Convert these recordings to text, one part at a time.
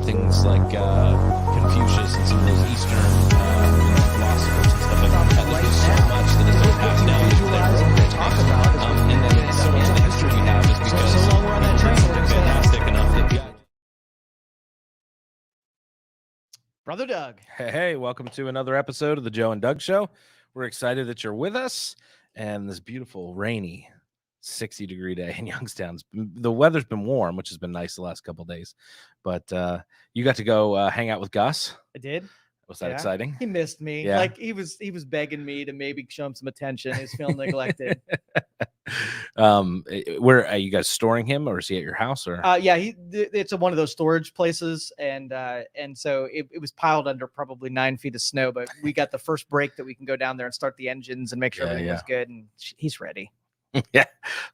things like Confucius and some of those Eastern philosophers and stuff like that. There's just so much that has been passed down into their own talk about and then so much of the history we have is because so long we're on that train, something fantastic enough that Brother Doug. Hey, welcome to another episode of the Joe and Doug Show. We're excited that you're with us, and this beautiful, rainy, 60-degree day in Youngstown. The weather's been warm, which has been nice the last couple of days. But you got to go hang out with Gus. I did. Was that exciting? He missed me. Yeah. Like he was begging me to maybe show him some attention. He was feeling neglected. Where are you guys storing him, or is he at your house? Or yeah, it's one of those storage places, and so it was piled under probably 9 feet of snow. But we got the first break that we can go down there and start the engines and make sure everything was good, and he's ready. Yeah.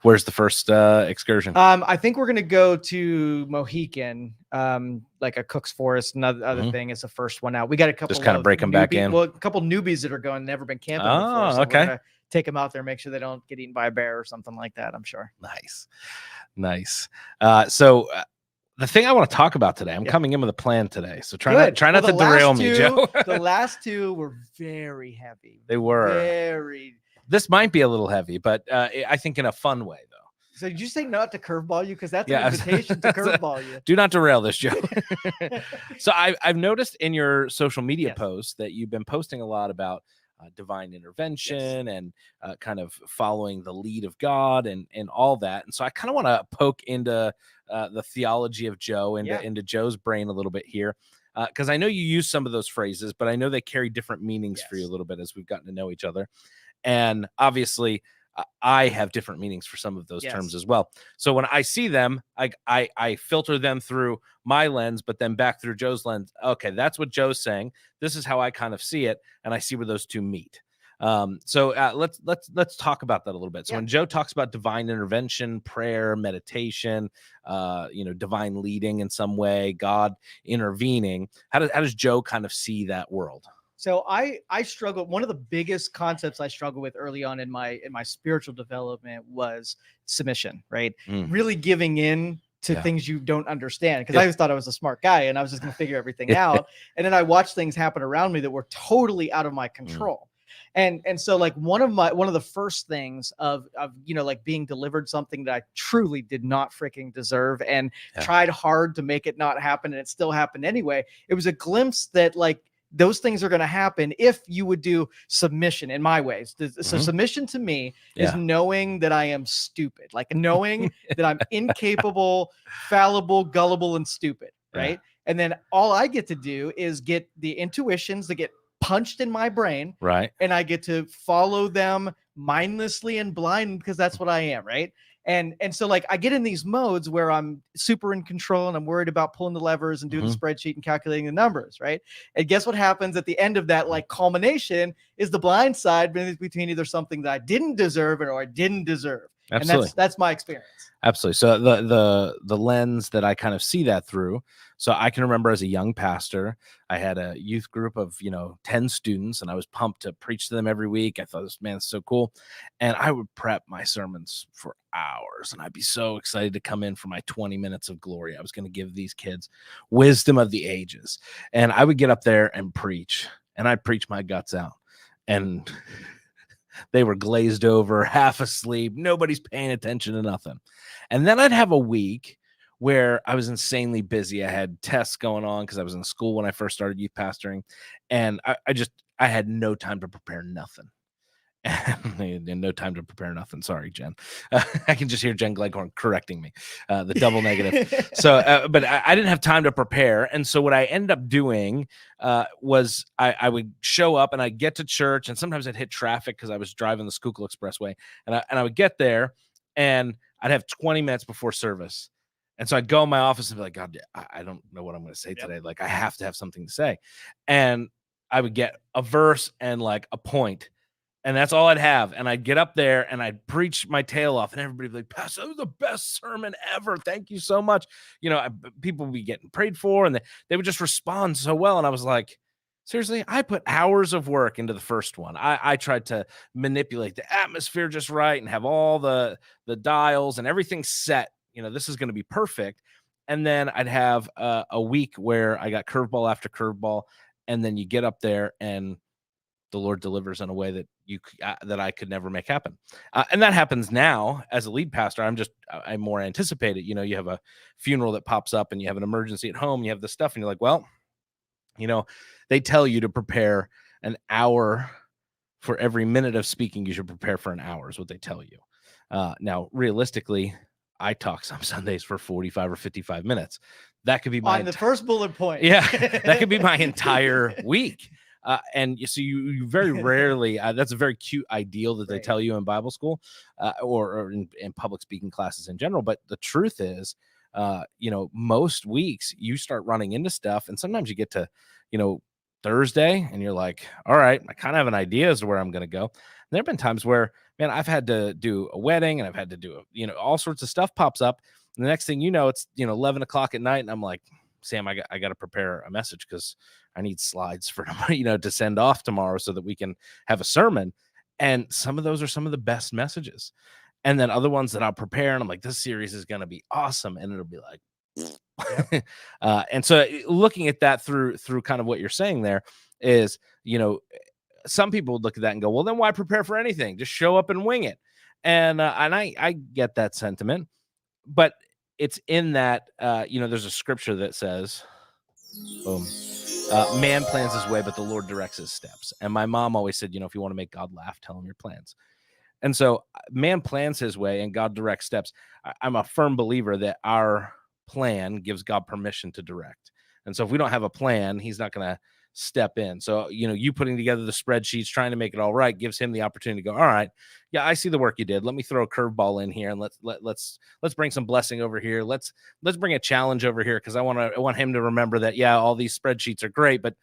Where's the first excursion? I think we're gonna go to Mohican, like a Cook's Forest. Another thing is the first one out. We got a couple just kind of break them back in. Well, a couple newbies that are going, never been camping before. So okay. We're gonna take them out there, make sure they don't get eaten by a bear or something like that. I'm sure. Nice. So the thing I want to talk about today, I'm coming in with a plan today. So try not to derail me, Joe. The last two were very heavy. They were very. This might be a little heavy, but I think in a fun way, though. So did you say not to curveball you? Because that's an invitation to curveball you. Do not derail this, Joe. So I've noticed in your social media posts that you've been posting a lot about divine intervention and kind of following the lead of God and all that. And so I kind of want to poke into the theology of Joe and into Joe's brain a little bit here. Because I know you use some of those phrases, but I know they carry different meanings for you a little bit as we've gotten to know each other. And obviously, I have different meanings for some of those terms as well. So when I see them, I filter them through my lens, but then back through Joe's lens. Okay, that's what Joe's saying. This is how I kind of see it, and I see where those two meet. So let's talk about that a little bit. So when Joe talks about divine intervention, prayer, meditation, divine leading in some way, God intervening, how does Joe kind of see that world? So I struggle. One of the biggest concepts I struggled with early on in my spiritual development was submission, right? Really giving in to things you don't understand. Because I always thought I was a smart guy and I was just going to figure everything out. And then I watched things happen around me that were totally out of my control. And so like one of the first things of like being delivered something that I truly did not freaking deserve and tried hard to make it not happen, and it still happened anyway. It was a glimpse that like those things are going to happen if you would do submission in my ways. So submission to me is knowing that I am stupid, like knowing that I'm incapable, fallible, gullible, and stupid. Right. And then all I get to do is get the intuitions that get punched in my brain. Right. And I get to follow them mindlessly and blind because that's what I am. Right. And so like I get in these modes where I'm super in control and I'm worried about pulling the levers and doing the spreadsheet and calculating the numbers, right? And guess what happens at the end of that like culmination is the blind side between either something that I didn't deserve or I didn't deserve. Absolutely. And that's my experience. Absolutely. So the lens that I kind of see that through. So I can remember as a young pastor, I had a youth group of 10 students, and I was pumped to preach to them every week. I thought, this man is so cool, and I would prep my sermons for hours, and I'd be so excited to come in for my 20 minutes of glory. I was going to give these kids wisdom of the ages, and I would get up there and preach, and I'd preach my guts out, and they were glazed over, half asleep. Nobody's paying attention to nothing. And then I'd have a week where I was insanely busy. I had tests going on because I was in school when I first started youth pastoring. And I had no time to prepare nothing. And no time to prepare nothing. Sorry, Jen. I can just hear Jen Gleghorn correcting me, the double negative. So, but I didn't have time to prepare. And so what I ended up doing was I would show up and I'd get to church, and sometimes I'd hit traffic because I was driving the Schuylkill Expressway. And I would get there and I'd have 20 minutes before service. And so I'd go in my office and be like, God, I don't know what I'm going to say today. Like, I have to have something to say. And I would get a verse and like a point. And that's all I'd have. And I'd get up there and I'd preach my tail off, and everybody would be like, Pastor, that was the best sermon ever. Thank you so much. People would be getting prayed for, and they would just respond so well. And I was like, seriously, I put hours of work into the first one. I tried to manipulate the atmosphere just right and have all the dials and everything set. This is going to be perfect. and then I'd have a week where I got curveball after curveball, and then you get up there and the Lord delivers in a way that that I could never make happen. And that happens now as a lead pastor. I more anticipate it. You know, you have a funeral that pops up and you have an emergency at home, you have this stuff, and you're like, well, you know, they tell you to prepare an hour for every minute of speaking. You should prepare for an hour is what they tell you. Now, realistically, I talk some Sundays for 45 or 55 minutes. That could be on the first bullet point. Yeah, that could be my entire week. And you very rarely, that's a very cute ideal that they tell you in Bible school or in public speaking classes in general. But the truth is, you know, most weeks you start running into stuff, and sometimes you get to, you know, Thursday and you're like, all right, I kind of have an idea as to where I'm going to go. And there have been times where, man, I've had to do a wedding and I've had to do, you know, all sorts of stuff pops up. And the next thing you know, it's, you know, 11 o'clock at night. And I'm like, Sam, I got to prepare a message because I need slides for, you know, to send off tomorrow so that we can have a sermon. And some of those are some of the best messages. And then other ones that I'll prepare and I'm like, this series is going to be awesome. And it'll be like, yep. And so looking at that through kind of what you're saying there is, you know, some people would look at that and go, well, then why prepare for anything? Just show up and wing it. And I get that sentiment, but it's in that, you know, there's a scripture that says, boom, man plans his way, but the Lord directs his steps. And my mom always said, you know, if you want to make God laugh, tell him your plans. And so man plans his way and God directs steps. I'm a firm believer that our plan gives God permission to direct. And so if we don't have a plan, he's not going to step in. So, you know, you putting together the spreadsheets, trying to make it all right, gives him the opportunity to go, all right, yeah, I see the work you did. Let me throw a curveball in here and let's bring some blessing over here. Let's bring a challenge over here. Cause I want him to remember that, yeah, all these spreadsheets are great, but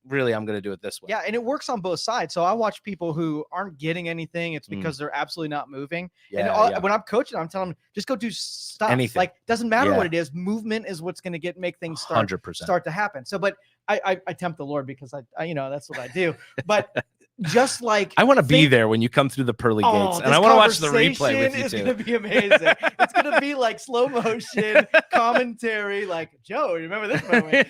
really I'm going to do it this way. Yeah. And it works on both sides. So I watch people who aren't getting anything. It's because they're absolutely not moving. Yeah, and when I'm coaching, I'm telling them, just go do stuff. Anything. Like, doesn't matter what it is. Movement is what's going to make things start to happen. So, but I tempt the Lord because I you know, that's what I do. But just like I want to be there when you come through the pearly gates, and I want to watch the replay with you it's too. It's going to be amazing. It's going to be like slow motion commentary. Like, Joe, remember this moment?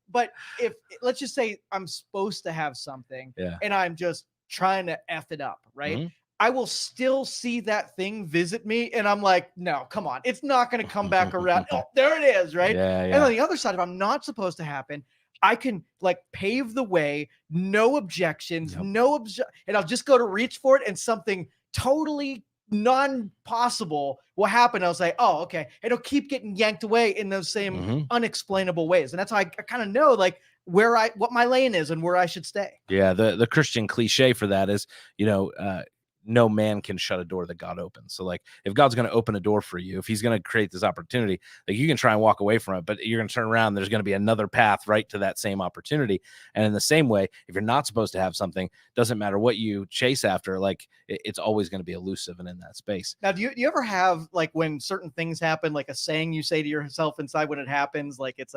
But if let's just say I'm supposed to have something, and I'm just trying to F it up, right? Mm-hmm. I will still see that thing visit me, and I'm like, no, come on, it's not going to come back around. Oh, there it is, right? Yeah. And on the other side, if I'm not supposed to happen, I can like pave the way, no objections, and I'll just go to reach for it, and something totally non-possible will happen. I'll say, oh, okay. It'll keep getting yanked away in those same unexplainable ways. And that's how I kind of know like what my lane is and where I should stay. Yeah. The Christian cliche for that is, you know, no man can shut a door that God opens. So like if God's going to open a door for you, if he's going to create this opportunity, like you can try and walk away from it, but you're going to turn around, there's going to be another path right to that same opportunity. And in the same way, if you're not supposed to have something, doesn't matter what you chase after, like it's always going to be elusive and in that space. Now, do you ever have like when certain things happen, like a saying you say to yourself inside when it happens, like it's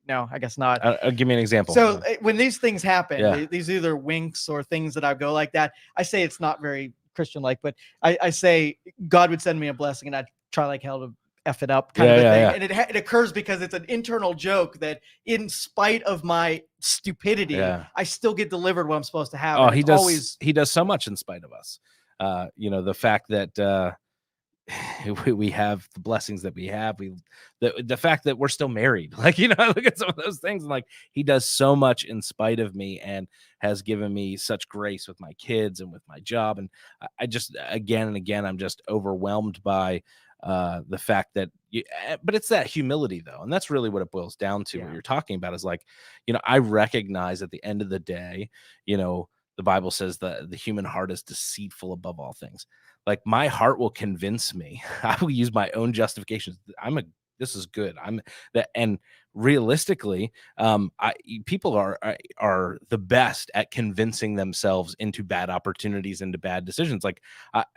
no, I guess not. Give me an example. So when these things happen, these either winks or things that I go like that, I say it's not very Christian-like, but I say God would send me a blessing and I'd try like hell to F it up kind of a thing. Yeah. And it occurs because it's an internal joke that in spite of my stupidity, I still get delivered what I'm supposed to have. Oh, he does so much in spite of us. You know, the fact that we have the blessings that we have, the fact that we're still married, like, you know, I look at some of those things and like he does so much in spite of me and has given me such grace with my kids and with my job. And I just again and again I'm just overwhelmed by the fact that but it's that humility though, and that's really what it boils down to. What you're talking about is like, you know, I recognize at the end of the day, you know, the Bible says that the human heart is deceitful above all things. Like my heart will convince me. I will use my own justifications. This is good. And realistically, people are the best at convincing themselves into bad opportunities, into bad decisions. Like,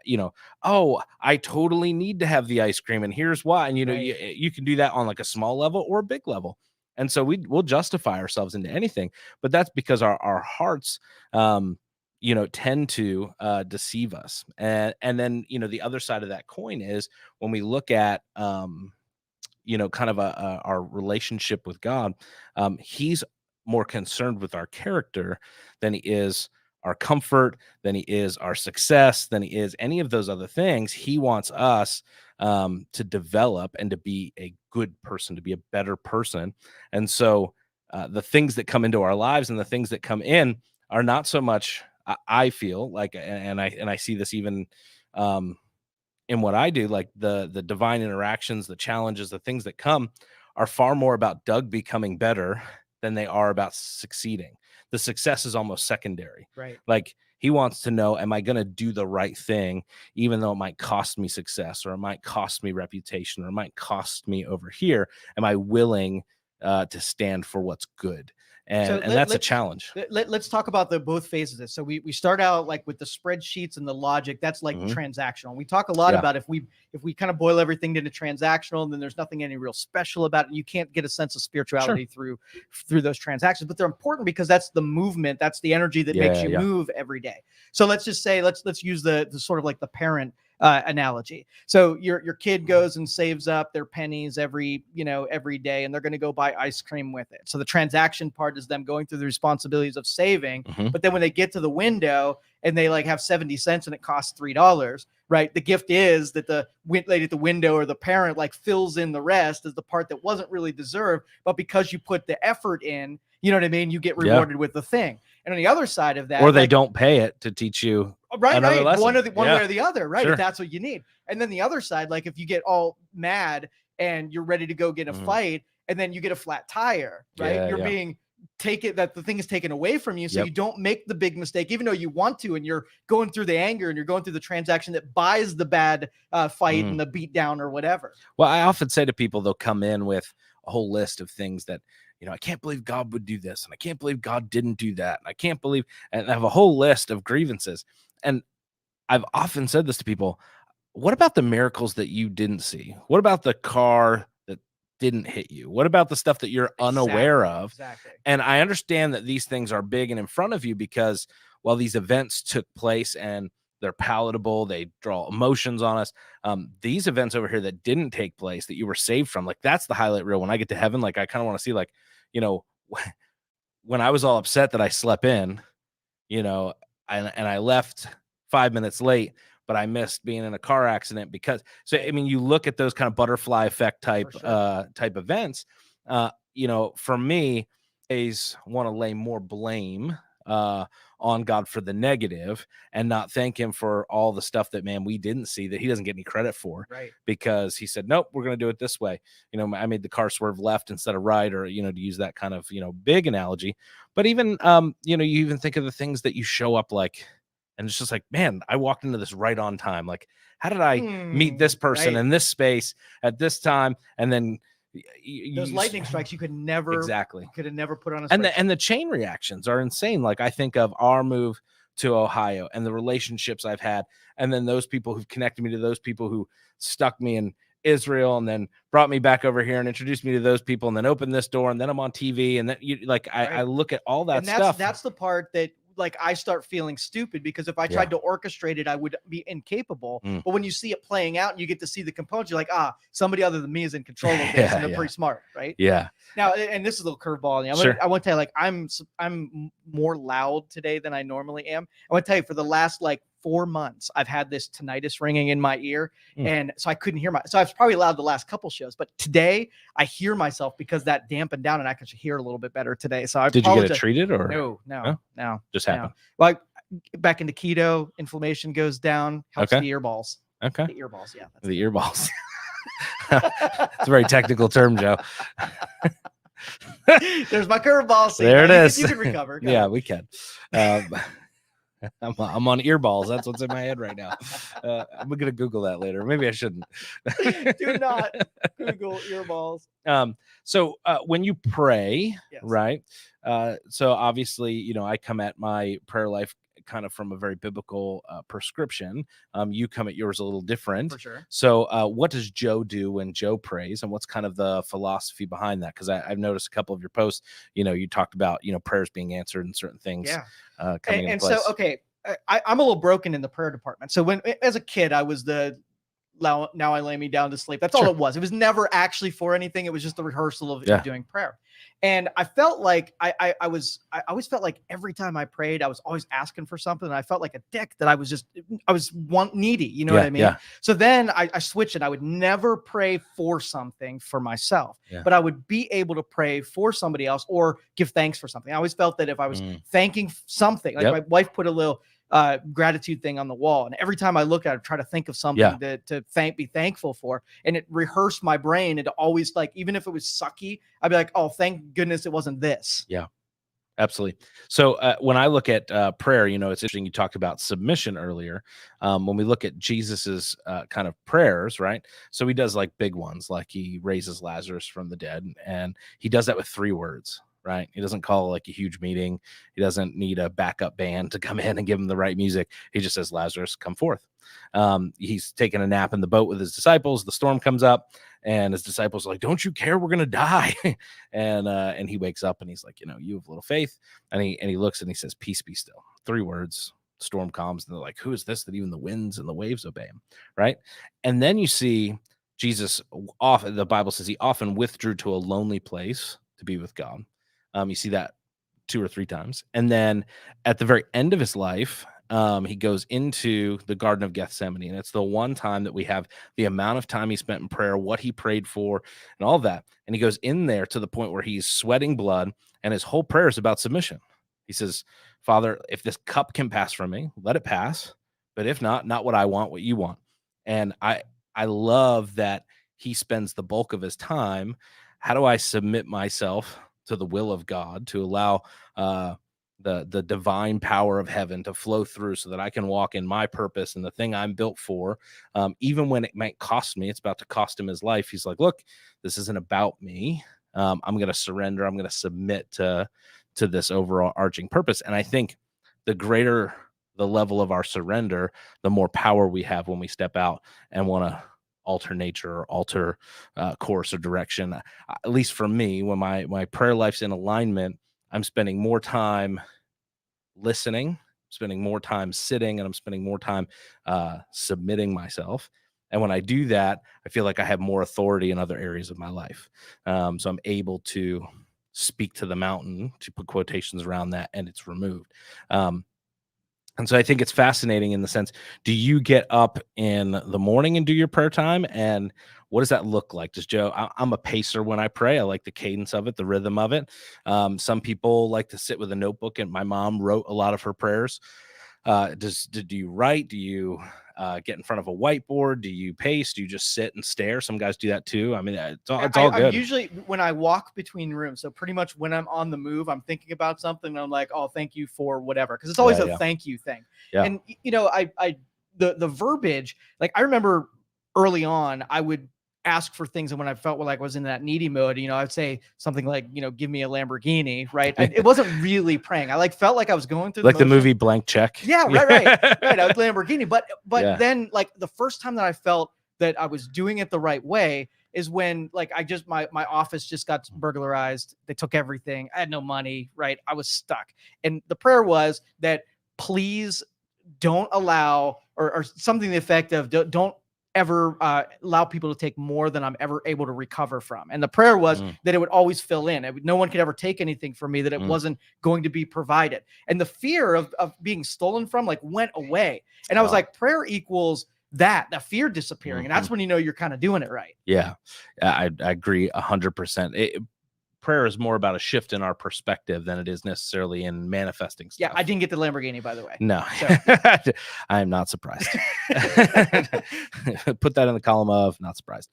you know, oh, I totally need to have the ice cream, and here's why. And you know, you can do that on like a small level or a big level. And so we'll justify ourselves into anything, but that's because our hearts, you know, tend to deceive us. And then, you know, the other side of that coin is when we look at, kind of our relationship with God, he's more concerned with our character than he is our comfort, than he is our success, than he is any of those other things. He wants us to develop and to be a good person, to be a better person. And so the things that come into our lives and the things that come in are not so much, I feel like, and I see this even in what I do, like the divine interactions, the challenges, the things that come are far more about Doug becoming better than they are about succeeding. The success is almost secondary. Right. Like he wants to know, am I going to do the right thing, even though it might cost me success or it might cost me reputation or it might cost me over here? Am I willing to stand for what's good? And that's a challenge. Let's talk about the both phases of this. So we start out like with the spreadsheets and the logic. That's like transactional. We talk a lot about if we kind of boil everything into transactional, and then there's nothing any real special about it. You can't get a sense of spirituality through those transactions, but they're important because that's the movement. That's the energy that makes you move every day. So let's just say, let's use the sort of like the parent analogy. So your kid goes and saves up their pennies every day, and they're going to go buy ice cream with it. So the transaction part is them going through the responsibilities of saving. But then when they get to the window and they like have 70 cents and it costs $3, right? The gift is that the lady at the window or the parent like fills in the rest as the part that wasn't really deserved, but because you put the effort in, you know what I mean? You get rewarded with the thing. And on the other side of that, or they don't pay it to teach you another lesson. One way or the other, right? If that's what you need. And then the other side, like if you get all mad and you're ready to go get a fight, and then you get a flat tire, right? You're being that the thing is taken away from you, so you don't make the big mistake, even though you want to, and you're going through the anger and you're going through the transaction that buys the bad fight and the beat down or whatever. Well, I often say to people, they'll come in with a whole list of things that, I can't believe God would do this, and I can't believe God didn't do that, and I can't believe, and I have a whole list of grievances. And I've often said this to people: what about the miracles that you didn't see? What about the car that didn't hit you? What about the stuff that you're unaware of? Exactly. And I understand that these things are big and in front of you because, well, these events took place and they're palatable. They draw emotions on us. These events over here that didn't take place, that you were saved from, like that's the highlight reel. When I get to heaven, like I kind of want to see, like, when I was all upset that I slept in, and I left 5 minutes late, but I missed being in a car accident because, so, I mean, you look at those kind of butterfly effect type events, for me, I want to lay more blame on God for the negative and not thank him for all the stuff that, man, we didn't see, that he doesn't get any credit for, right? Because he said, nope, we're going to do it this way. I made the car swerve left instead of right, or, to use that kind of, big analogy. But even, you even think of the things that you show up like, and it's just like, man, I walked into this right on time. Like, how did I meet this person in this space at this time? And then those lightning strikes you could never put on a spreadsheet. And the chain reactions are insane. Like I think of our move to Ohio and the relationships I've had, and then those people who've connected me to those people who stuck me in Israel and then brought me back over here and introduced me to those people and then opened this door and then I'm on TV and then I look at all that and stuff. That's the part that like I start feeling stupid, because if I tried to orchestrate it, I would be incapable. But when you see it playing out and you get to see the components, you're like, somebody other than me is in control of this, and they're pretty smart, right? Yeah. Now, and this is a little curveball. I want to tell you, like, I'm more loud today than I normally am. I want to tell you, for the last like 4 months, I've had this tinnitus ringing in my ear, and so I couldn't hear so I was probably loud the last couple shows, but today I hear myself because that dampened down, and I can hear a little bit better today. So did you get it treated or no? Just happened. Well, back into keto, inflammation goes down, helps the earballs. Okay, the earballs, yeah, the earballs. It's a very technical term, Joe. There's my curveball. There it is. You can recover. Yeah, we can. I'm on earballs. That's what's in my head right now. I'm gonna Google that later. Maybe I shouldn't. Do not Google earballs. So when you pray, right? So obviously, I come at my prayer life kind of from a very biblical prescription. You come at yours a little different. For sure. So what does Joe do when Joe prays, and what's kind of the philosophy behind that? Because I've noticed a couple of your posts, you talked about, prayers being answered and certain things. Yeah. Coming into place. So, okay, I'm a little broken in the prayer department. So as a kid, I was the now I lay me down to sleep. That's all it was. It was never actually for anything. It was just the rehearsal of doing prayer. And I felt like I always felt like every time I prayed, I was always asking for something. And I felt like a dick that I was needy. You know what I mean? Yeah. So then I switched and I would never pray for something for myself, but I would be able to pray for somebody else or give thanks for something. I always felt that if I was thanking something, like my wife put a little gratitude thing on the wall, and every time I look at it, I try to think of something to be thankful for, and it rehearsed my brain into always, like, even if it was sucky, I'd be like, oh, thank goodness it wasn't this. Yeah, absolutely. So when I look at prayer, it's interesting. You talked about submission earlier. When we look at Jesus's kind of prayers, right? So he does like big ones, like he raises Lazarus from the dead, and he does that with 3 words. Right. He doesn't call like a huge meeting. He doesn't need a backup band to come in and give him the right music. He just says, Lazarus, come forth. He's taking a nap in the boat with his disciples. The storm comes up and his disciples are like, don't you care? We're going to die. And he wakes up and he's like, you have little faith. And he looks and he says, peace be still. 3 words. Storm calms. And they're like, who is this that even the winds and the waves obey him? Right. And then you see Jesus often, the Bible says he often withdrew to a lonely place to be with God. You see that 2 or 3 times. And then at the very end of his life, he goes into the Garden of Gethsemane. And it's the one time that we have the amount of time he spent in prayer, what he prayed for, and all that. And he goes in there to the point where he's sweating blood, and his whole prayer is about submission. He says, Father, if this cup can pass from me, let it pass. But if not what I want, what you want. And I love that he spends the bulk of his time. How do I submit myself to the will of God, to allow the divine power of heaven to flow through so that I can walk in my purpose and the thing I'm built for, even when it might cost me. It's about to cost him his life. He's like, look, this isn't about me. I'm going to surrender. I'm going to submit to this overall arching purpose. And I think the greater the level of our surrender, the more power we have when we step out and want to alter nature or alter course or direction. At least for me, when my prayer life's in alignment, I'm spending more time listening, spending more time sitting, and I'm spending more time submitting myself. And when I do that, I feel like I have more authority in other areas of my life. So I'm able to speak to the mountain, to put quotations around that, and it's removed. And so I think it's fascinating in the sense, do you get up in the morning and do your prayer time? And what does that look like? Does Joe, I'm a pacer when I pray. I like the cadence of it, the rhythm of it. Some people like to sit with a notebook, and my mom wrote a lot of her prayers. Do you write? Do you get in front of a whiteboard? Do you pace? Do you just sit and stare? Some guys do that too. I mean, it's all good. I'm usually, when I walk between rooms, so pretty much when I'm on the move, I'm thinking about something and I'm like, oh, thank you for whatever. Cause it's always a thank you thing. Yeah. And the verbiage, like I remember early on, I would ask for things, and when I felt like I was in that needy mode, I'd say something like, give me a Lamborghini, right? It wasn't really praying. I felt like I was going through like the movie Blank Check. Yeah, right. I was Lamborghini, but then like the first time that I felt that I was doing it the right way is when like my office just got burglarized. They took everything. I had no money, right? I was stuck, and the prayer was that please don't allow, or something to the effect of don't ever allow people to take more than I'm ever able to recover from. And the prayer was that it would always fill in. No one could ever take anything from me, that it wasn't going to be provided. And the fear of being stolen from like went away. And I was like, prayer equals that fear disappearing. And that's when you're kind of doing it right. Yeah, I agree 100%. Prayer is more about a shift in our perspective than it is necessarily in manifesting stuff. Yeah, I didn't get the Lamborghini, by the way. No, so. I am not surprised. Put that in the column of not surprised.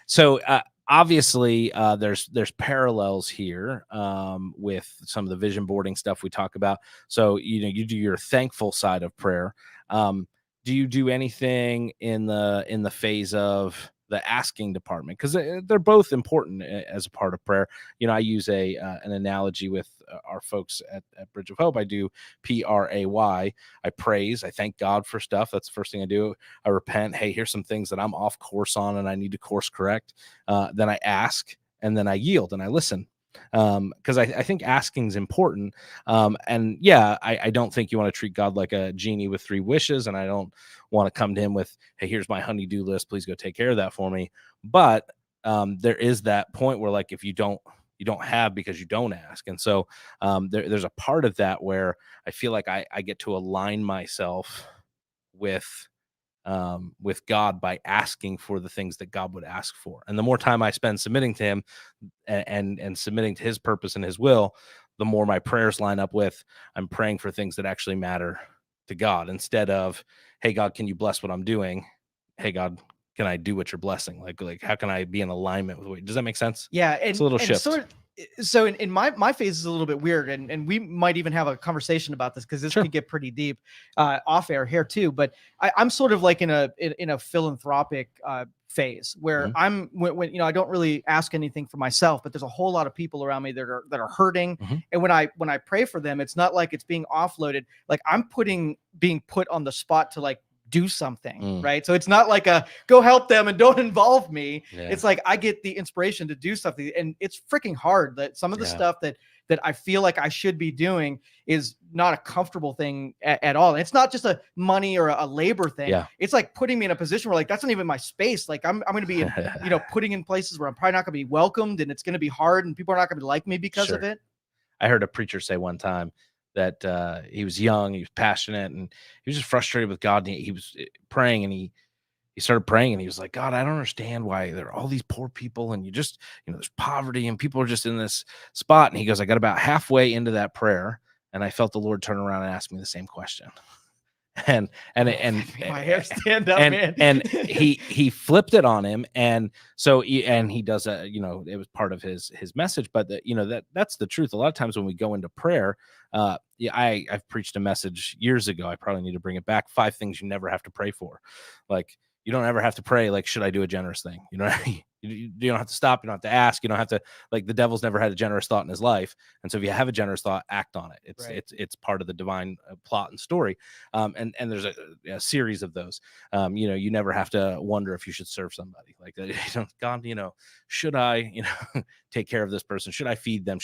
So obviously, there's parallels here with some of the vision boarding stuff we talk about. So you do your thankful side of prayer. Do you do anything in the phase of the asking department? Because they're both important as a part of prayer. I use an analogy with our folks at Bridge of Hope. I do pray. I praise. I thank God for stuff. That's the first thing I do. I repent. Hey, here's some things that I'm off course on and I need to course correct. Then I ask, and then I yield and I listen. Because I think asking is important. And yeah, I don't think you want to treat God like a genie with 3 wishes, and I don't want to come to him with, hey, here's my honey-do list, please go take care of that for me. But there is that point where, like, if you don't have because you don't ask. And so there's a part of that where I feel like I get to align myself with God by asking for the things that God would ask for. And the more time I spend submitting to him and submitting to his purpose and his will, the more my prayers line up with, I'm praying for things that actually matter to God, instead of, hey God, can you bless what I'm doing? Hey God, can I do what you're blessing? Like how can I be in alignment with what, does that make sense? Yeah, It's a little and shift. sort of, so in my phase is a little bit weird, and we might even have a conversation about this because this Sure. could get pretty deep off air here too. But I'm sort of like in a philanthropic phase where when you know, I don't really ask anything for myself, but there's a whole lot of people around me that are hurting, and when I pray for them, it's not like it's being offloaded. Like I'm being put on the spot to like do something, right? So it's not like a go help them and don't involve me. Yeah. It's like I get the inspiration to do something, and it's freaking hard that some of the stuff that I feel like I should be doing is not a comfortable thing at all. And it's not just a money or a labor thing. Yeah. It's like putting me in a position where like that's not even my space. Like I'm going to be in, you know, putting in places where I'm probably not going to be welcomed, and it's going to be hard, and people are not going to like me because of it. I heard a preacher say one time that he was young, he was passionate, and he was just frustrated with God. And he was praying, and he started praying, and he was like, God, I don't understand why there are all these poor people, and there's poverty, and people are just in this spot. And he goes, I got about halfway into that prayer, and I felt the Lord turn around and ask me the same question. And my hair stand up, man. And he flipped it on him, and so he does it was part of his message, but that's the truth. A lot of times when we go into prayer, I've preached a message years ago. I probably need to bring it back. 5 things you never have to pray for. Like, you don't ever have to pray, like, should I do a generous thing? You don't have to stop. You don't have to ask. You don't have to, like, the devil's never had a generous thought in his life. And so if you have a generous thought, act on it. It's part of the divine plot and story. And there's a series of those. You never have to wonder if you should serve somebody. Like, God, should I, take care of this person? Should I feed them?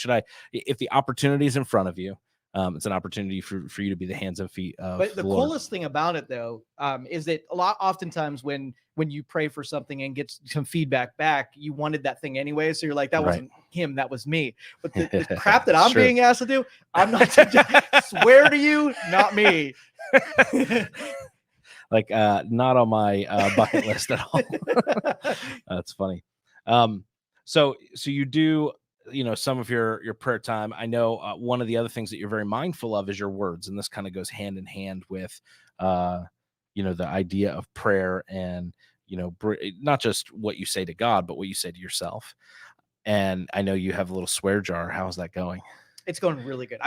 If the opportunity is in front of you, it's an opportunity for you to be the hands and feet of But the Lord. coolest thing about it, though, is that oftentimes when you pray for something and get some feedback back, you wanted that thing anyway. So you're like, that wasn't him, that was me. But the crap that I'm being asked to do, I'm not swear to you, not me. Like, not on my bucket list at all. That's funny. So you do, some of your prayer time. I know one of the other things that you're very mindful of is your words, and this kind of goes hand in hand with the idea of prayer, and not just what you say to God, but what you say to yourself. And I know you have a little swear jar. How's that going? It's going really good.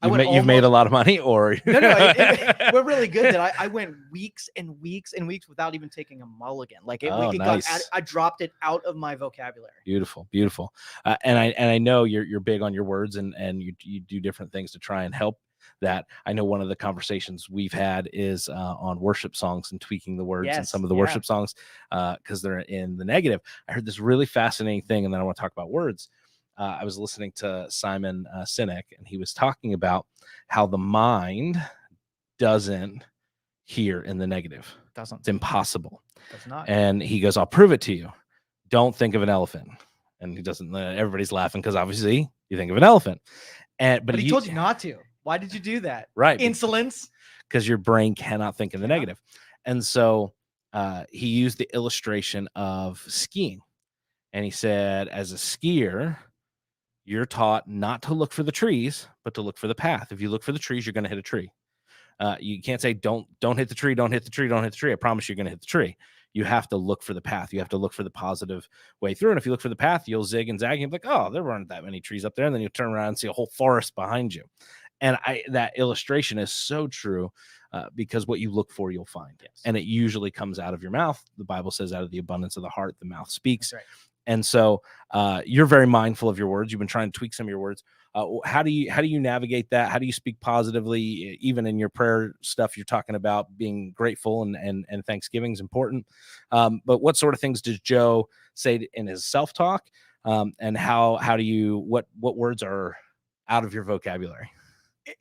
You've made a lot of money, or no, we're really good. That I went weeks and weeks and weeks without even taking a mulligan. Like nice. I dropped it out of my vocabulary. Beautiful. And I know you're big on your words, and you do different things to try and help that. I know one of the conversations we've had is on worship songs and tweaking the words in some of the worship songs because they're in the negative. I heard this really fascinating thing, and then I want to talk about words. I was listening to Simon Sinek, and he was talking about how the mind doesn't hear in the negative. It's impossible. Does not. And he goes, I'll prove it to you. Don't think of an elephant. And he doesn't. Everybody's laughing because obviously you think of an elephant. But he told you not to. Why did you do that? Right. Insolence. Because your brain cannot think in the negative. And so he used the illustration of skiing. And he said, as a skier, you're taught not to look for the trees, but to look for the path. If you look for the trees, you're going to hit a tree. You can't say, don't hit the tree, don't hit the tree, don't hit the tree. I promise you're going to hit the tree. You have to look for the path. You have to look for the positive way through. And if you look for the path, you'll zig and zag. You'll be like, oh, there weren't that many trees up there. And then you turn around and see a whole forest behind you. And that illustration is so true because what you look for, you'll find. Yes. And it usually comes out of your mouth. The Bible says out of the abundance of the heart, the mouth speaks. That's right. And so you're very mindful of your words. You've been trying to tweak some of your words. How do you navigate that? How do you speak positively? Even in your prayer stuff, you're talking about being grateful and Thanksgiving is important. But what sort of things does Joe say in his self-talk? And how do you, what words are out of your vocabulary?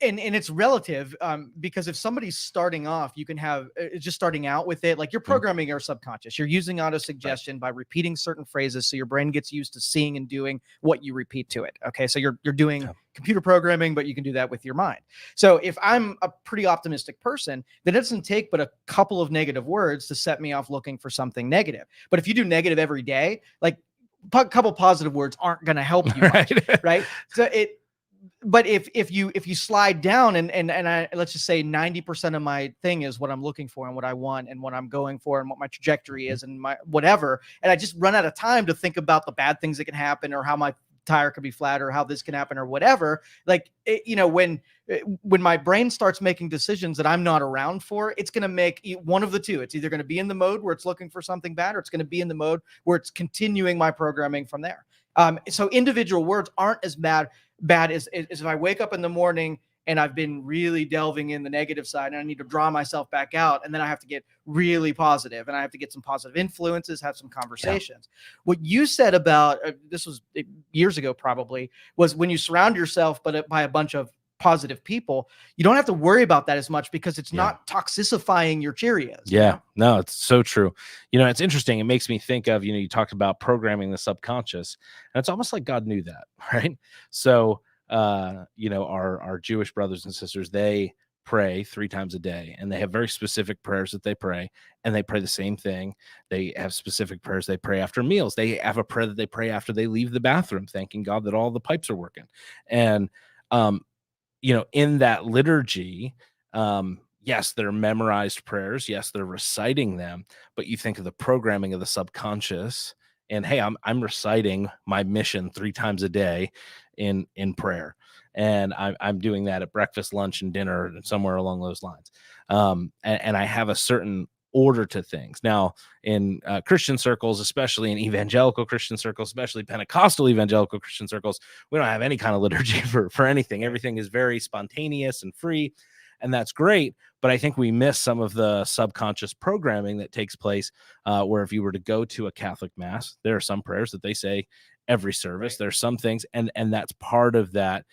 And it's relative, because if somebody's starting off, you can have just starting out with it, like you're programming your subconscious. You're using auto suggestion by repeating certain phrases, so your brain gets used to seeing and doing what you repeat to it. Okay, so you're doing computer programming, but you can do that with your mind. So if I'm a pretty optimistic person, then it doesn't take but a couple of negative words to set me off looking for something negative. But if you do negative every day, like a couple positive words aren't going to help you much, right? So but if you slide down and I, let's just say 90% of my thing is what I'm looking for and what I want and what I'm going for and what my trajectory is and my whatever, and I just run out of time to think about the bad things that can happen or how my tire could be flat or how this can happen or whatever, like when my brain starts making decisions that I'm not around for, it's going to make one of the two. It's either going to be in the mode where it's looking for something bad, or it's going to be in the mode where it's continuing my programming from there. So individual words aren't as bad as if I wake up in the morning and I've been really delving in the negative side and I need to draw myself back out, and then I have to get really positive and I have to get some positive influences, have some conversations. What you said about this was years ago probably, was when you surround yourself by a bunch of positive people, you don't have to worry about that as much because it's not toxifying your Cheerios. Yeah, no, it's so true. It's interesting. It makes me think of, you talked about programming the subconscious, and it's almost like God knew that, right? So, our Jewish brothers and sisters, they pray 3 times a day, and they have very specific prayers that they pray, and they pray the same thing. They have specific prayers they pray after meals. They have a prayer that they pray after they leave the bathroom, thanking God that all the pipes are working. And, in that liturgy, yes, they're memorized prayers. Yes, they're reciting them, but you think of the programming of the subconscious and, hey, I'm reciting my mission 3 times a day in prayer. And I'm doing that at breakfast, lunch, and dinner, and somewhere along those lines. And I have a certain order to things. Now, in Christian circles, especially in evangelical Christian circles, especially Pentecostal evangelical Christian circles, we don't have any kind of liturgy for anything. Everything is very spontaneous and free, and that's great. But I think we miss some of the subconscious programming that takes place, where if you were to go to a Catholic mass, there are some prayers that they say every service. Right. There's some things, and that's part of that.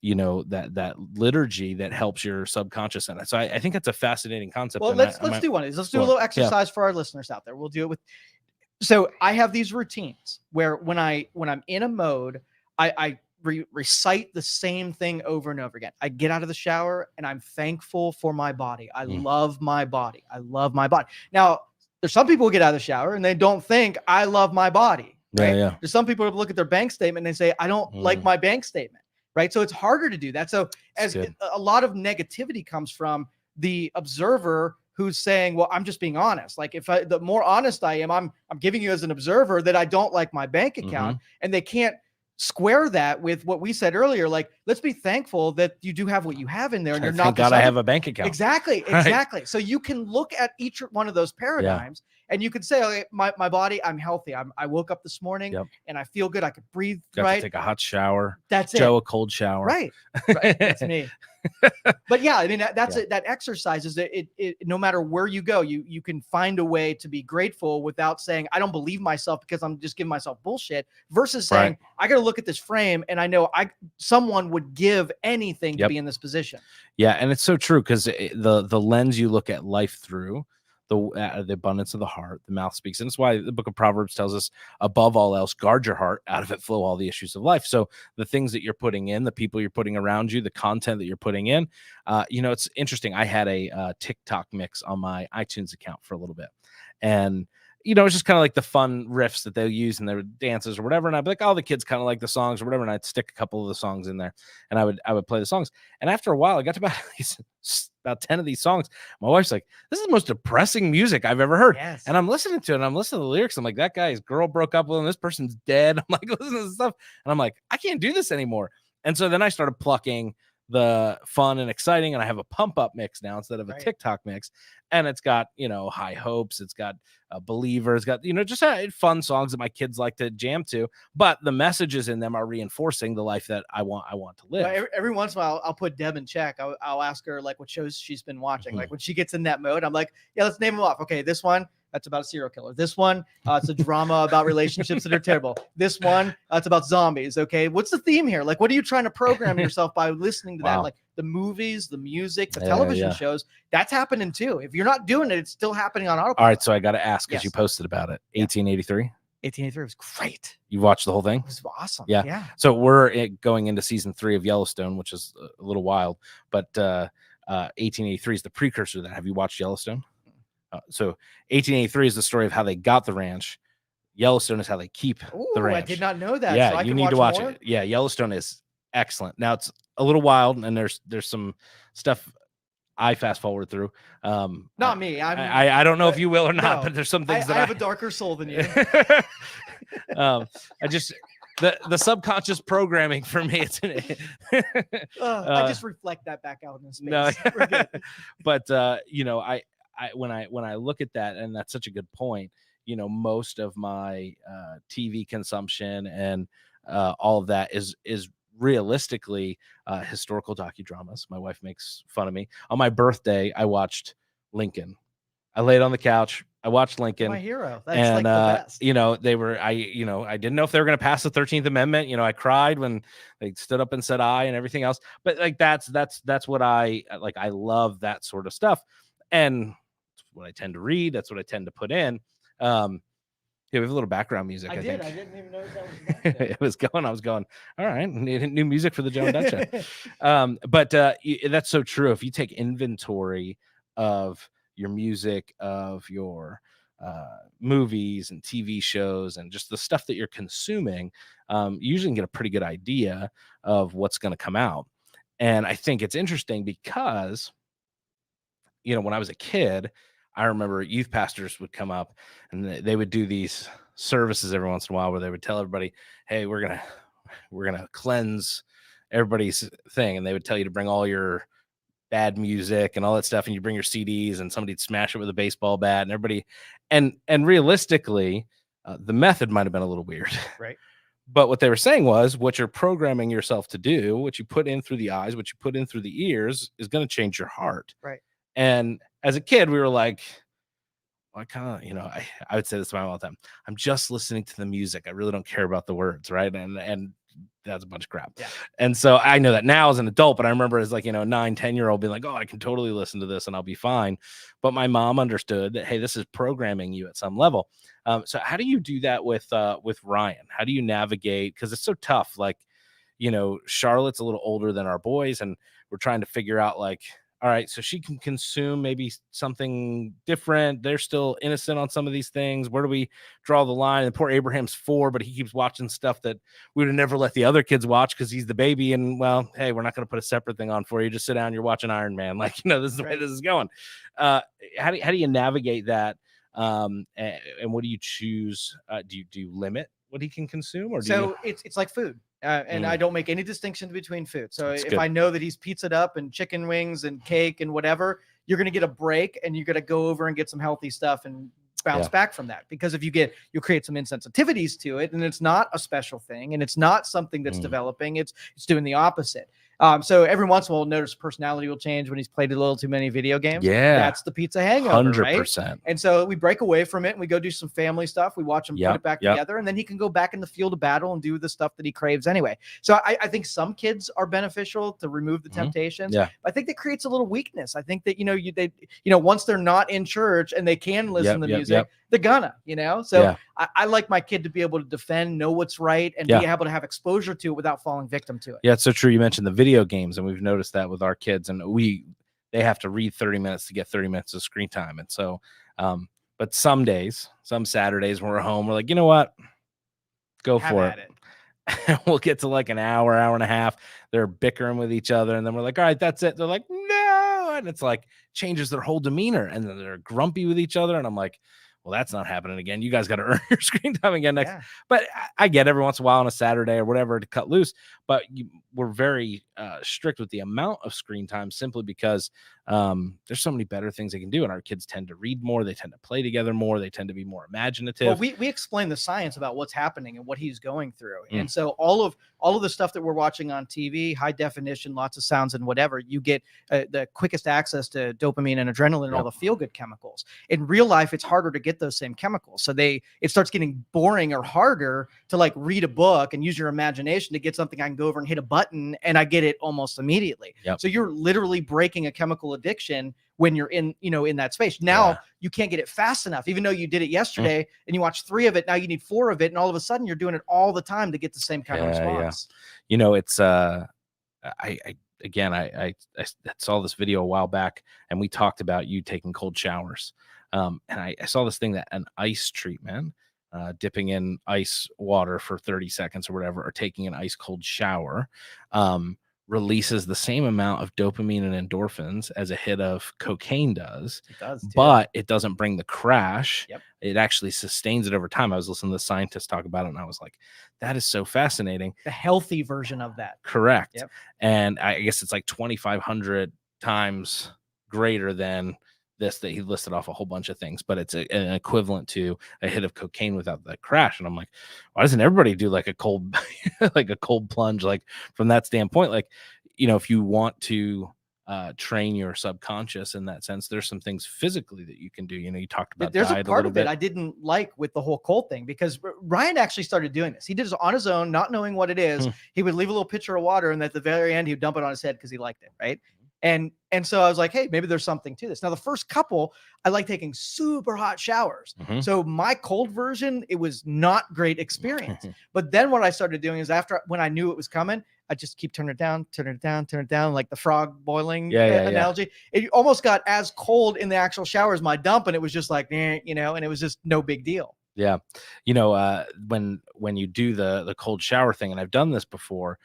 That liturgy that helps your subconscious in it. So I think that's a fascinating concept. Well, let's do one of these. Let's do a little exercise for our listeners out there. We'll do it with. So I have these routines where when I'm in a mode, I recite the same thing over and over again. I get out of the shower and I'm thankful for my body. I love my body. I love my body. Now, there's some people who get out of the shower and they don't think I love my body. Right? Yeah. There's some people who look at their bank statement and they say, I don't like my bank statement. Right. So it's harder to do that. So as a lot of negativity comes from the observer who's saying, well, I'm just being honest. Like the more honest I am, I'm giving you as an observer that I don't like my bank account, and they can't square that with what we said earlier. Like, let's be thankful that you do have what you have in there, and you're not. Thank God I have a bank account. Exactly. Right. So you can look at each one of those paradigms. And you could say, okay, my body, I'm healthy. I woke up this morning and I feel good. I could breathe. Got to take a hot shower. That's Joe, a cold shower. Right. That's me. But yeah, I mean, that's it. That exercise is that it no matter where you go, you can find a way to be grateful without saying, I don't believe myself because I'm just giving myself bullshit, versus saying, I got to look at this frame and I know someone would give anything to be in this position. Yeah. And it's so true, because the lens you look at life through, the abundance of the heart, the mouth speaks. And that's why the book of Proverbs tells us, above all else, guard your heart, out of it flow all the issues of life. So the things that you're putting in, the people you're putting around you, the content that you're putting in, it's interesting. I had a TikTok mix on my iTunes account for a little bit, and it's just kind of like the fun riffs that they'll use in their dances or whatever. And I'd be like, oh, the kids kind of like the songs or whatever. And I'd stick a couple of the songs in there, and I would play the songs. And after a while, I got to about 10 of these songs. My wife's like, this is the most depressing music I've ever heard. Yes. And I'm listening to it, and I'm listening to the lyrics. I'm like, that guy's girl broke up with him. This person's dead. I'm like, listening to this stuff. And I'm like, I can't do this anymore. And so then I started plucking the fun and exciting, and I have a pump up mix now instead of a TikTok mix, and it's got high hopes, it's got a believer, it's got just fun songs that my kids like to jam to, but the messages in them are reinforcing the life that I want to live. Every once in a while I'll put Deb in check. I'll ask her like what shows she's been watching. Like when she gets in that mode, I'm like, yeah, let's name them off. Okay, this one, that's about a serial killer. This one, it's a drama about relationships that are terrible. This one, it's about zombies. Okay, what's the theme here? Like, what are you trying to program yourself by listening to that? Like the movies, the music, the television shows, that's happening too. If you're not doing it, it's still happening on autopilot. All right, so I got to ask, because you posted about it. 1883. 1883 was great. You watched the whole thing? It was awesome. Yeah. So we're going into season 3 of Yellowstone, which is a little wild, but 1883 is the precursor to that. Have you watched Yellowstone? So 1883 is the story of how they got the ranch. Yellowstone is how they keep the ranch. I did not know that. Yeah, so you need to watch it. Yeah, Yellowstone is excellent. Now it's a little wild, and there's some stuff I fast forward through. Not me. I don't know if you will or not, but there's some things that I have a darker soul than you. I just the subconscious programming for me. I just reflect that back out in space. No, but when I look at that, and that's such a good point. Most of my TV consumption and all of that is realistically historical docudramas. My wife makes fun of me. On my birthday, I watched Lincoln. I laid on the couch. I watched Lincoln. My hero. That's and like the best. they were, I didn't know if they were going to pass the 13th Amendment. I cried when they stood up and said "I" and everything else. But like that's what I like. I love that sort of stuff, and that's what I tend to read. That's what I tend to put in. We have a little background music. I think. I didn't even notice that was it was going. I was going, all right, new music for the Joe and Dutch Show. But that's so true. If you take inventory of your music, of your movies and TV shows, and just the stuff that you're consuming, you usually can get a pretty good idea of what's going to come out. And I think it's interesting because, when I was a kid, I remember youth pastors would come up and they would do these services every once in a while where they would tell everybody, hey, we're going to cleanse everybody's thing. And they would tell you to bring all your bad music and all that stuff. And you bring your CDs, and somebody'd smash it with a baseball bat, and everybody. And realistically, the method might've been a little weird. Right. But what they were saying was what you're programming yourself to do, what you put in through the eyes, what you put in through the ears is going to change your heart. Right. And as a kid, we were like, well, I kind of, I would say this to my mom all the time. I'm just listening to the music. I really don't care about the words. Right. And that's a bunch of crap. Yeah. And so I know that now as an adult, but I remember as like, 9-10-year-old being like, oh, I can totally listen to this and I'll be fine. But my mom understood that, hey, this is programming you at some level. So how do you do that with Ryan? How do you navigate? Because it's so tough. Like, Charlotte's a little older than our boys, and we're trying to figure out like, all right, so she can consume maybe something different. They're still innocent on some of these things. Where do we draw the line? And poor Abraham's 4, but he keeps watching stuff that we would have never let the other kids watch because he's the baby. And well, hey, we're not going to put a separate thing on for you. Just sit down. You're watching Iron Man. Like, this is the way this is going. How do you navigate that? And what do you choose? Do you limit what he can consume, or it's like food. And I don't make any distinction between food. So if I know that he's pizzaed up and chicken wings and cake and whatever, you're going to get a break, and you're going to go over and get some healthy stuff and bounce back from that. Because if you'll create some insensitivities to it, and it's not a special thing, and it's not something that's developing. It's doing the opposite. So every once in a while, notice personality will change when he's played a little too many video games. Yeah. That's the pizza hangover, 100%. right? And so we break away from it and we go do some family stuff. We watch him put it back together, and then he can go back in the field of battle and do the stuff that he craves anyway. So I think some kids are beneficial to remove the temptations. Yeah. I think that creates a little weakness. I think that, once they're not in church and they can listen to music, they're gonna, so I like my kid to be able to defend, know what's right, and be able to have exposure to it without falling victim to it. Yeah, it's so true. You mentioned the video games, and we've noticed that with our kids, and they have to read 30 minutes to get 30 minutes of screen time. And so, but some Saturdays when we're home, we're like, you know what? Go for it. We'll get to like an hour and a half. They're bickering with each other, and then we're like, all right, that's it. They're like, no. And it's like changes their whole demeanor, and then they're grumpy with each other. And I'm like, well, that's not happening again. You guys got to earn your screen time again next. But I get every once in a while on a Saturday or whatever to cut loose. but we're very strict with the amount of screen time simply because there's so many better things they can do. And our kids tend to read more. They tend to play together more. They tend to be more imaginative. Well, we explain the science about what's happening and what he's going through. And so all of the stuff that we're watching on TV, high definition, lots of sounds and whatever, you get the quickest access to dopamine and adrenaline and all the feel-good chemicals. In real life, it's harder to get those same chemicals. So it starts getting boring or harder to like read a book and use your imagination to get something I can go over and hit a button and I get it almost immediately. So you're literally breaking a chemical addiction when you're in that space. Now you can't get it fast enough, even though you did it yesterday and you watched 3 of it. Now you need 4 of it. And all of a sudden you're doing it all the time to get the same kind of response. It's, I saw this video a while back and we talked about you taking cold showers. And I saw this thing that an ice treatment, dipping in ice water for 30 seconds or whatever, or taking an ice cold shower, releases the same amount of dopamine and endorphins as a hit of cocaine does. It does, but it doesn't bring the crash. It actually sustains it over time. I was listening to the scientists talk about it and I was like, that is so fascinating. The healthy version of that. Correct. And I guess it's like 2,500 times greater than this, that he listed off a whole bunch of things, but it's an equivalent to a hit of cocaine without the crash. And I'm like, why doesn't everybody do like a cold like a cold plunge, like from that standpoint? Like, if you want to train your subconscious in that sense, there's some things physically that you can do. You talked about there's diet a part of bit. it I didn't like with the whole cold thing, because Ryan actually started doing this. He did this on his own, not knowing what it is. He would leave a little pitcher of water and at the very end he would dump it on his head because he liked it, right? And so I was like, hey, maybe there's something to this. Now, the first couple, I like taking super hot showers. So my cold version, it was not great experience. But then what I started doing is when I knew it was coming, I just keep turning it down, like the frog boiling analogy. It almost got as cold in the actual shower as my dump. And it was just like, and it was just no big deal. Yeah. When you do the cold shower thing, and I've done this before,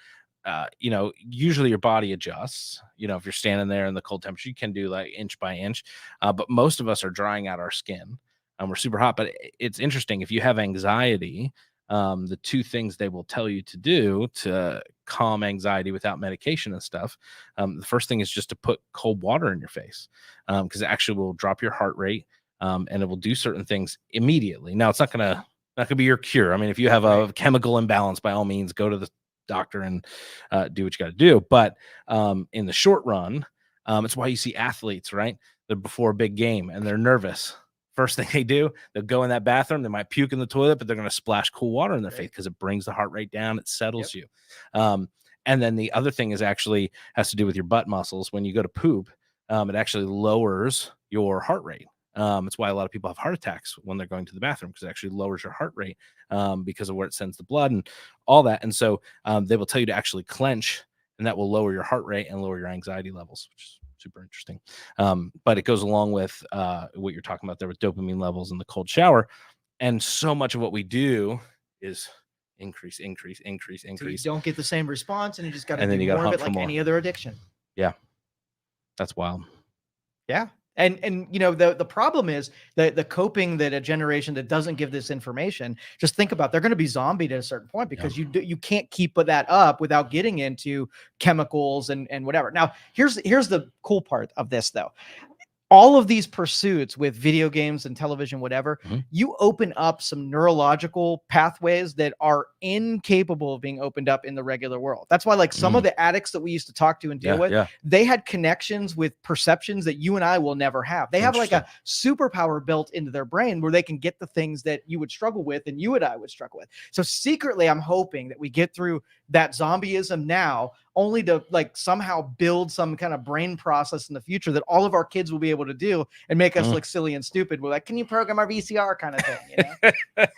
usually your body adjusts. If you're standing there in the cold temperature, you can do like inch by inch, but most of us are drying out our skin and we're super hot. But it's interesting, if you have anxiety, the 2 things they will tell you to do to calm anxiety without medication and stuff, the first thing is just to put cold water in your face, because it actually will drop your heart rate, and it will do certain things immediately. Now, it's not gonna be your cure. I mean, if you have a chemical imbalance, by all means go to the doctor and do what you got to do. But in the short run, it's why you see athletes, right? They're before a big game and they're nervous. First thing they do, they'll go in that bathroom, they might puke in the toilet, but they're going to splash cool water in their face because it brings the heart rate down, it settles you. And then the other thing has to do with your butt muscles. When you go to poop, it actually lowers your heart rate. It's why a lot of people have heart attacks when they're going to the bathroom, because it actually lowers your heart rate, because of where it sends the blood and all that. And so they will tell you to actually clench, and that will lower your heart rate and lower your anxiety levels, which is super interesting. But it goes along with what you're talking about there with dopamine levels in the cold shower. And so much of what we do is increase. So you don't get the same response, and you just got to do more of it like any other addiction. Yeah. That's wild. Yeah. And the problem is the coping that a generation that doesn't give this information, just think about, they're going to be zombied at a certain point, because you can't keep that up without getting into chemicals and whatever. Now, here's the cool part of this, though. All of these pursuits with video games and television, whatever, you open up some neurological pathways that are incapable of being opened up in the regular world. That's why, like, some of the addicts that we used to talk to and deal with, they had connections with perceptions that you and I will never have. They have like a superpower built into their brain where they can get the things that you would struggle with and you and I would struggle with. So secretly, I'm hoping that we get through that zombieism now, only to like somehow build some kind of brain process in the future that all of our kids will be able to do and make us look silly and stupid. We're like, can you program our VCR kind of thing?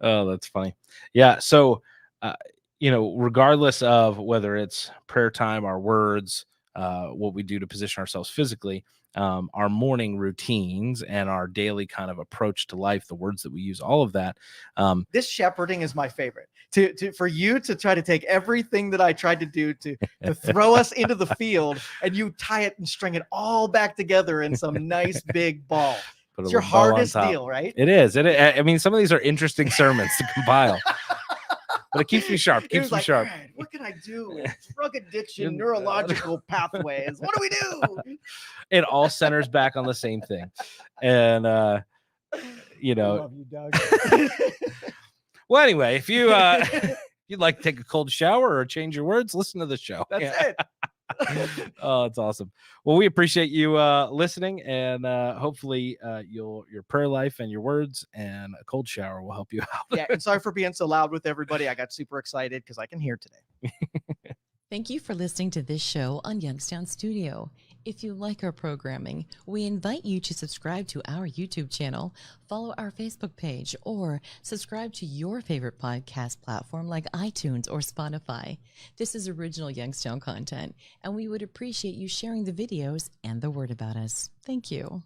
Oh, that's funny. Yeah. So, regardless of whether it's prayer time, our words, what we do to position ourselves physically, our morning routines and our daily kind of approach to life, the words that we use, all of that. This shepherding is my favorite. For you to try to take everything that I tried to do to throw us into the field, and you tie it and string it all back together in some nice big ball. It's your hardest deal, right? It is. I mean, some of these are interesting sermons to compile. but it keeps me sharp. Keeps me sharp. All right, what can I do? Drug addiction, neurological pathways. What do we do? It all centers back on the same thing. And you know, I love you, Doug. well, anyway, if you you'd like to take a cold shower or change your words, listen to the show. That's it. Oh, it's awesome. Well, we appreciate you listening, and hopefully your prayer life and your words and a cold shower will help you out. Yeah, and sorry for being so loud with everybody. I got super excited because I can hear today. Thank you for listening to this show on Youngstown Studio. If you like our programming, we invite you to subscribe to our YouTube channel, follow our Facebook page, or subscribe to your favorite podcast platform like iTunes or Spotify. This is original Youngstown content, and we would appreciate you sharing the videos and the word about us. Thank you.